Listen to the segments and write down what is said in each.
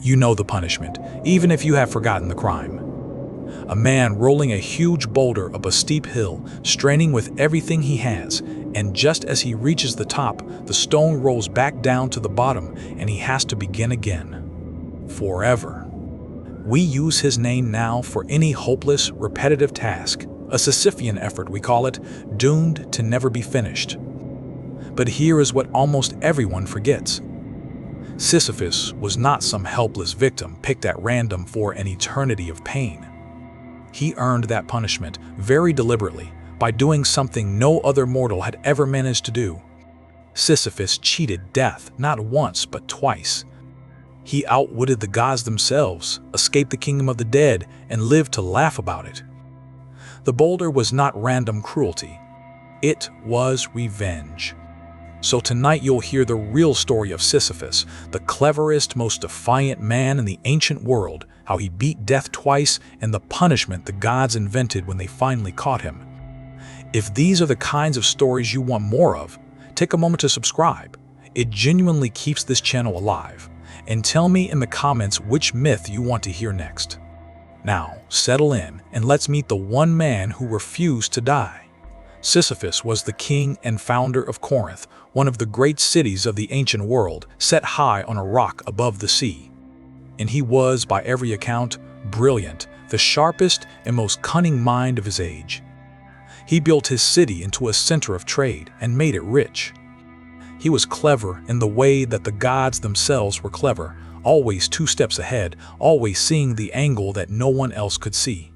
You know the punishment, even if you have forgotten the crime. A man rolling a huge boulder up a steep hill, straining with everything he has, and just as he reaches the top, the stone rolls back down to the bottom and he has to begin again. Forever. We use his name now for any hopeless, repetitive task, a Sisyphean effort we call it, doomed to never be finished. But here is what almost everyone forgets. Sisyphus was not some helpless victim picked at random for an eternity of pain. He earned that punishment very deliberately by doing something no other mortal had ever managed to do. Sisyphus cheated death not once but twice. He outwitted the gods themselves, escaped the kingdom of the dead, and lived to laugh about it. The boulder was not random cruelty. It was revenge. So tonight you'll hear the real story of Sisyphus, the cleverest, most defiant man in the ancient world, how he beat death twice, and the punishment the gods invented when they finally caught him. If these are the kinds of stories you want more of, take a moment to subscribe. It genuinely keeps this channel alive. And tell me in the comments which myth you want to hear next. Now, settle in and let's meet the one man who refused to die. Sisyphus was the king and founder of Corinth, one of the great cities of the ancient world, set high on a rock above the sea. And he was, by every account, brilliant, the sharpest and most cunning mind of his age. He built his city into a center of trade and made it rich. He was clever in the way that the gods themselves were clever, always 2 steps ahead, always seeing the angle that no one else could see.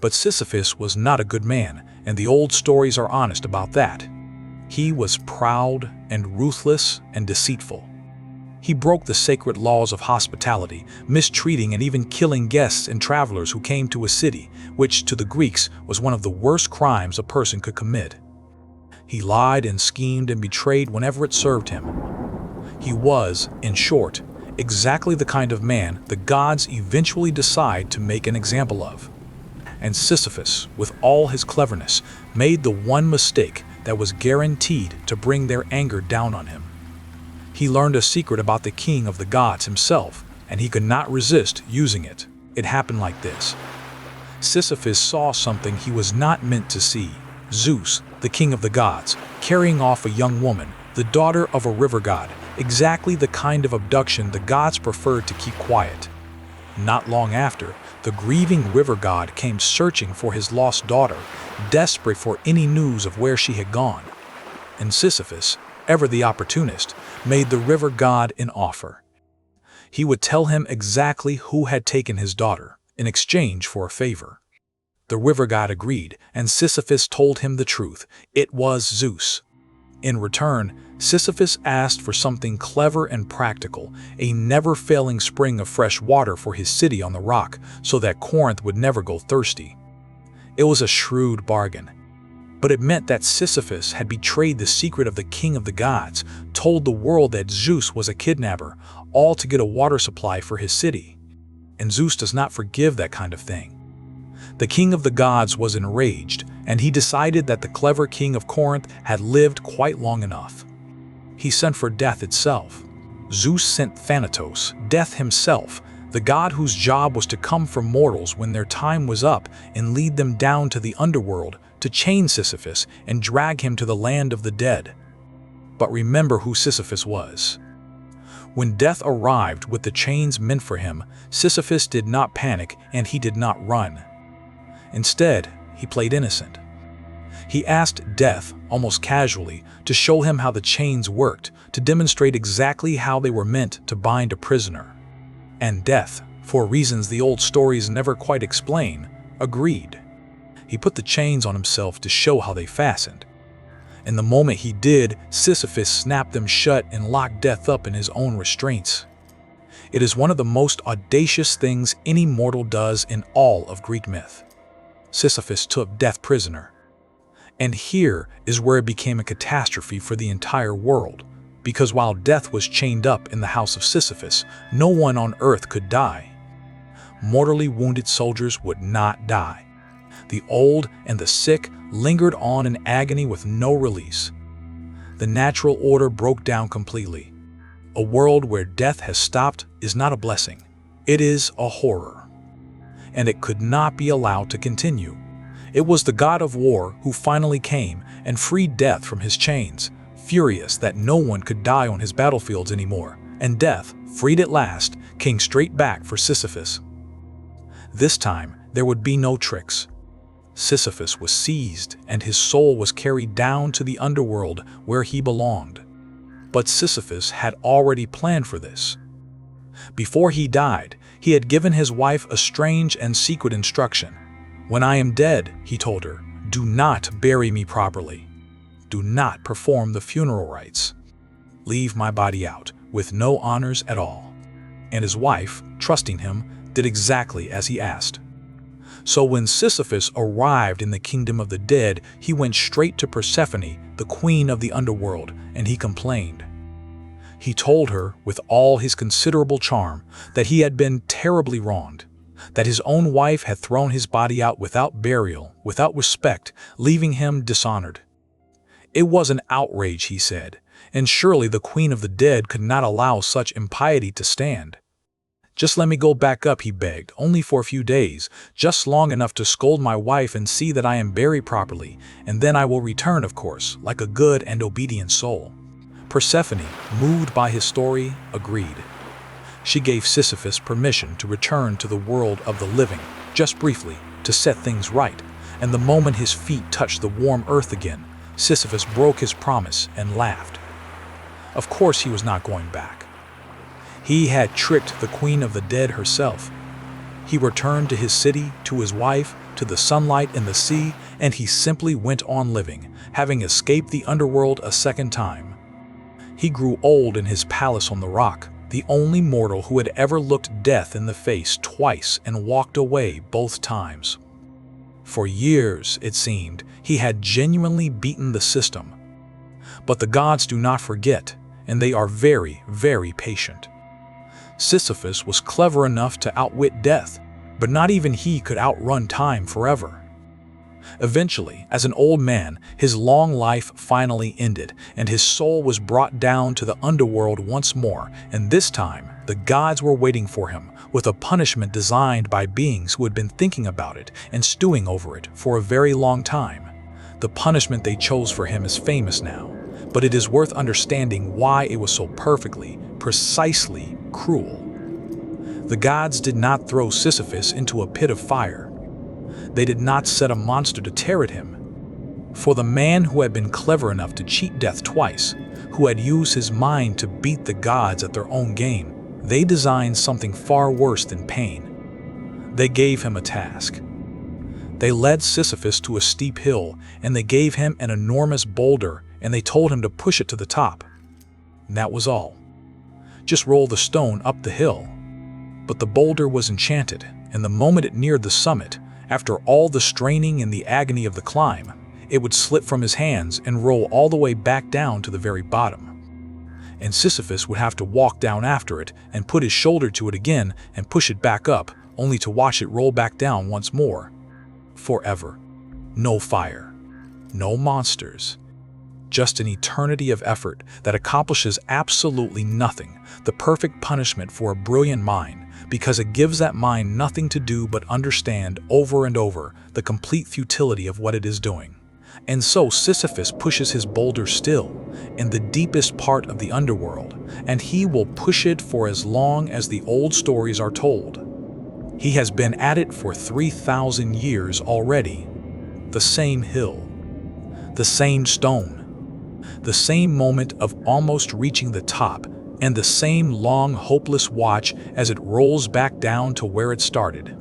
But Sisyphus was not a good man, and the old stories are honest about that. He was proud and ruthless and deceitful. He broke the sacred laws of hospitality, mistreating and even killing guests and travelers who came to his city, which to the Greeks was one of the worst crimes a person could commit. He lied and schemed and betrayed whenever it served him. He was, in short, exactly the kind of man the gods eventually decide to make an example of. And Sisyphus, with all his cleverness, made the one mistake that was guaranteed to bring their anger down on him. He learned a secret about the king of the gods himself, and he could not resist using it. It happened like this. Sisyphus saw something he was not meant to see. Zeus, the king of the gods, carrying off a young woman, the daughter of a river god, exactly the kind of abduction the gods preferred to keep quiet. Not long after, the grieving river god came searching for his lost daughter, desperate for any news of where she had gone. And Sisyphus, ever the opportunist, made the river god an offer. He would tell him exactly who had taken his daughter, in exchange for a favor. The river god agreed, and Sisyphus told him the truth. It was Zeus. In return, Sisyphus asked for something clever and practical, a never-failing spring of fresh water for his city on the rock, so that Corinth would never go thirsty. It was a shrewd bargain. But it meant that Sisyphus had betrayed the secret of the king of the gods, told the world that Zeus was a kidnapper, all to get a water supply for his city. And Zeus does not forgive that kind of thing. The king of the gods was enraged, and he decided that the clever king of Corinth had lived quite long enough. He sent for death itself. Zeus sent Thanatos, death himself, the god whose job was to come for mortals when their time was up and lead them down to the underworld to chain Sisyphus and drag him to the land of the dead. But remember who Sisyphus was. When death arrived with the chains meant for him, Sisyphus did not panic and he did not run. Instead, he played innocent. He asked Death, almost casually, to show him how the chains worked, to demonstrate exactly how they were meant to bind a prisoner. And Death, for reasons the old stories never quite explain, agreed. He put the chains on himself to show how they fastened. And the moment he did, Sisyphus snapped them shut and locked Death up in his own restraints. It is one of the most audacious things any mortal does in all of Greek myth. Sisyphus took Death prisoner. And here is where it became a catastrophe for the entire world, because while Death was chained up in the house of Sisyphus, no one on earth could die. Mortally wounded soldiers would not die. The old and the sick lingered on in agony with no release. The natural order broke down completely. A world where death has stopped is not a blessing. It is a horror. And it could not be allowed to continue. It was the god of war who finally came and freed death from his chains, furious that no one could die on his battlefields anymore. And death, freed at last, came straight back for Sisyphus. This time, there would be no tricks. Sisyphus was seized and his soul was carried down to the underworld where he belonged. But Sisyphus had already planned for this. Before he died, he had given his wife a strange and secret instruction. "When I am dead," he told her, "do not bury me properly. Do not perform the funeral rites. Leave my body out, with no honors at all." And his wife, trusting him, did exactly as he asked. So when Sisyphus arrived in the kingdom of the dead, he went straight to Persephone, the queen of the underworld, and he complained. He told her, with all his considerable charm, that he had been terribly wronged, that his own wife had thrown his body out without burial, without respect, leaving him dishonored. It was an outrage, he said, and surely the queen of the dead could not allow such impiety to stand. "Just let me go back up," he begged, "only for a few days, just long enough to scold my wife and see that I am buried properly, and then I will return, of course, like a good and obedient soul." Persephone, moved by his story, agreed. She gave Sisyphus permission to return to the world of the living, just briefly, to set things right, and the moment his feet touched the warm earth again, Sisyphus broke his promise and laughed. Of course he was not going back. He had tricked the queen of the dead herself. He returned to his city, to his wife, to the sunlight and the sea, and he simply went on living, having escaped the underworld a second time. He grew old in his palace on the rock, the only mortal who had ever looked death in the face twice and walked away both times. For years, it seemed, he had genuinely beaten the system. But the gods do not forget, and they are very, very patient. Sisyphus was clever enough to outwit death, but not even he could outrun time forever. Eventually, as an old man, his long life finally ended, and his soul was brought down to the underworld once more, and this time, the gods were waiting for him, with a punishment designed by beings who had been thinking about it and stewing over it for a very long time. The punishment they chose for him is famous now, but it is worth understanding why it was so perfectly, precisely cruel. The gods did not throw Sisyphus into a pit of fire. They did not set a monster to tear at him. For the man who had been clever enough to cheat death twice, who had used his mind to beat the gods at their own game, they designed something far worse than pain. They gave him a task. They led Sisyphus to a steep hill, and they gave him an enormous boulder, and they told him to push it to the top. And that was all. Just roll the stone up the hill. But the boulder was enchanted, and the moment it neared the summit, after all the straining and the agony of the climb, it would slip from his hands and roll all the way back down to the very bottom. And Sisyphus would have to walk down after it and put his shoulder to it again and push it back up, only to watch it roll back down once more. Forever. No fire. No monsters. Just an eternity of effort that accomplishes absolutely nothing, the perfect punishment for a brilliant mind, because it gives that mind nothing to do but understand over and over the complete futility of what it is doing. And so Sisyphus pushes his boulder still, in the deepest part of the underworld, and he will push it for as long as the old stories are told. He has been at it for 3,000 years already. The same hill. The same stone. The same moment of almost reaching the top, and the same long, hopeless watch as it rolls back down to where it started.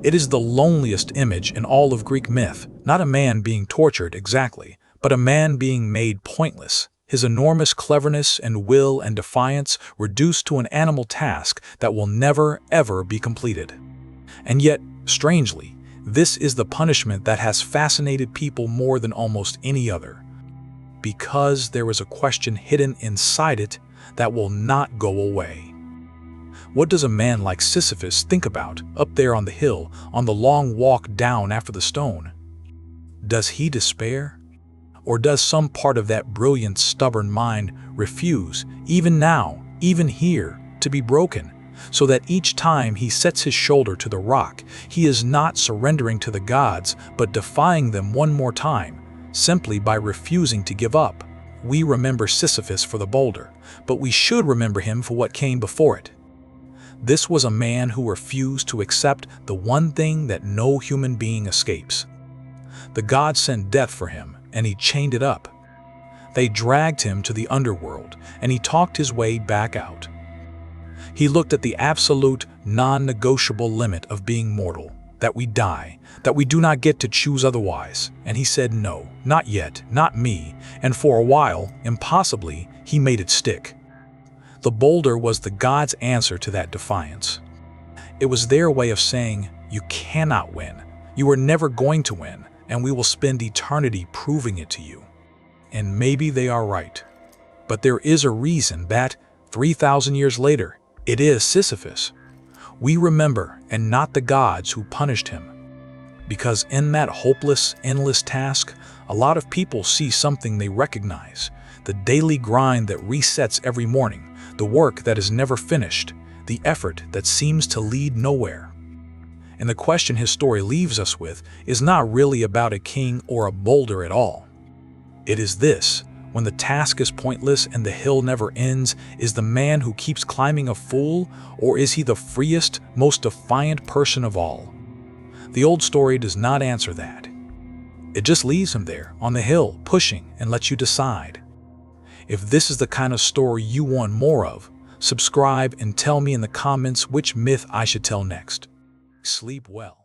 It is the loneliest image in all of Greek myth, not a man being tortured exactly, but a man being made pointless, his enormous cleverness and will and defiance reduced to an animal task that will never, ever be completed. And yet, strangely, this is the punishment that has fascinated people more than almost any other. Because there is a question hidden inside it that will not go away. What does a man like Sisyphus think about up there on the hill on the long walk down after the stone? Does he despair? Or does some part of that brilliant, stubborn mind refuse, even now, even here, to be broken, so that each time he sets his shoulder to the rock, he is not surrendering to the gods, but defying them one more time, simply by refusing to give up? We remember Sisyphus for the boulder, but we should remember him for what came before it. This was a man who refused to accept the one thing that no human being escapes. The gods sent death for him, and he chained it up. They dragged him to the underworld, and he talked his way back out. He looked at the absolute, non-negotiable limit of being mortal, that we die, that we do not get to choose otherwise, and he said no, not yet, not me, and for a while, impossibly, he made it stick. The boulder was the gods' answer to that defiance. It was their way of saying, you cannot win, you are never going to win, and we will spend eternity proving it to you. And maybe they are right. But there is a reason that, 3,000 years later, it is Sisyphus. We remember, and not the gods who punished him. Because in that hopeless, endless task, a lot of people see something they recognize. The daily grind that resets every morning, the work that is never finished, the effort that seems to lead nowhere. And the question his story leaves us with is not really about a king or a boulder at all. It is this: when the task is pointless and the hill never ends, is the man who keeps climbing a fool, or is he the freest, most defiant person of all? The old story does not answer that. It just leaves him there, on the hill, pushing, and lets you decide. If this is the kind of story you want more of, subscribe and tell me in the comments which myth I should tell next. Sleep well.